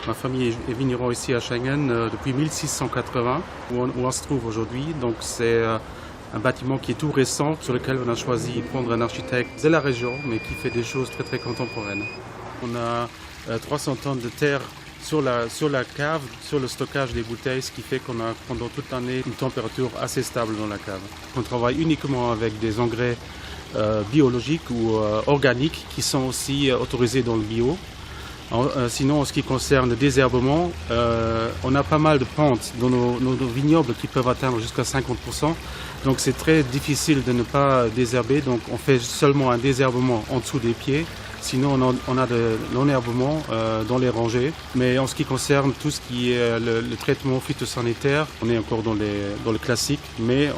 Ma famille est vigneron ici à Schengen depuis 1680, où on se trouve aujourd'hui. Donc c'est un bâtiment qui est tout récent, sur lequel on a choisi de prendre un architecte de la région, mais qui fait des choses très contemporaines. On a 300 tonnes de terre sur la cave, sur le stockage des bouteilles, ce qui fait qu'on a pendant toute l'année une température assez stable dans la cave. On travaille uniquement avec des engrais biologiques ou organiques qui sont aussi autorisés dans le bio. Sinon, en ce qui concerne le désherbement, on a pas mal de pentes dans nos vignobles qui peuvent atteindre jusqu'à 50%. Donc c'est très difficile de ne pas désherber. Donc on fait seulement un désherbement en dessous des pieds. Sinon, on a de l'enherbement dans les rangées. Mais en ce qui concerne tout ce qui est le traitement phytosanitaire, on est encore dans le classique, mais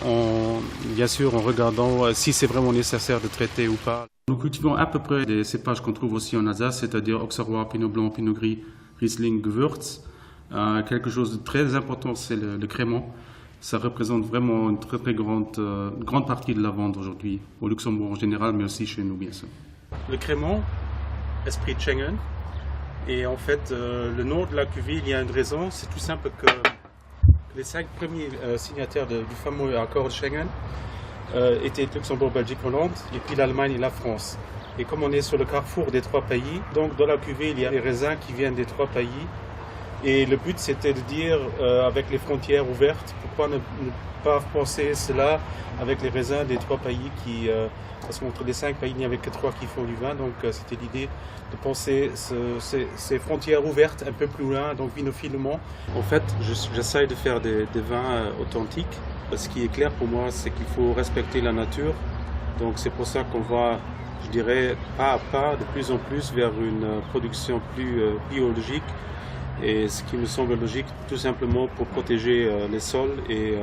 bien sûr en regardant si c'est vraiment nécessaire de traiter ou pas. Nous cultivons à peu près des cépages qu'on trouve aussi en Alsace, c'est-à-dire Auxerrois, Pinot Blanc, Pinot Gris, Riesling, Gewürz. Quelque chose de très important, c'est le crément. Ça représente vraiment une très grande partie de la vente aujourd'hui, au Luxembourg en général, mais aussi chez nous bien sûr. Le crément, esprit de Schengen, et en fait le nom de la cuvée, il y a une raison, c'est tout simple que les 5 premiers signataires du fameux accord de Schengen étaient Luxembourg, Belgique, Hollande, et puis l'Allemagne et la France. Et comme on est sur le carrefour des 3 pays, donc dans la cuvée il y a des raisins qui viennent des 3 pays. Et le but c'était de dire, avec les frontières ouvertes, pourquoi ne pas penser cela avec les raisins des 3 pays parce qu'entre les 5 pays il n'y avait que 3 qui font du vin, donc c'était l'idée de penser ces frontières ouvertes un peu plus loin, donc vinophilement. En fait, j'essaye de faire des vins authentiques. Ce qui est clair pour moi, c'est qu'il faut respecter la nature, donc c'est pour ça qu'on va, je dirais, pas à pas, de plus en plus vers une production plus biologique. Et ce qui me semble logique, tout simplement pour protéger les sols et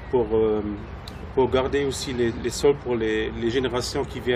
pour garder aussi les sols pour les générations qui viennent.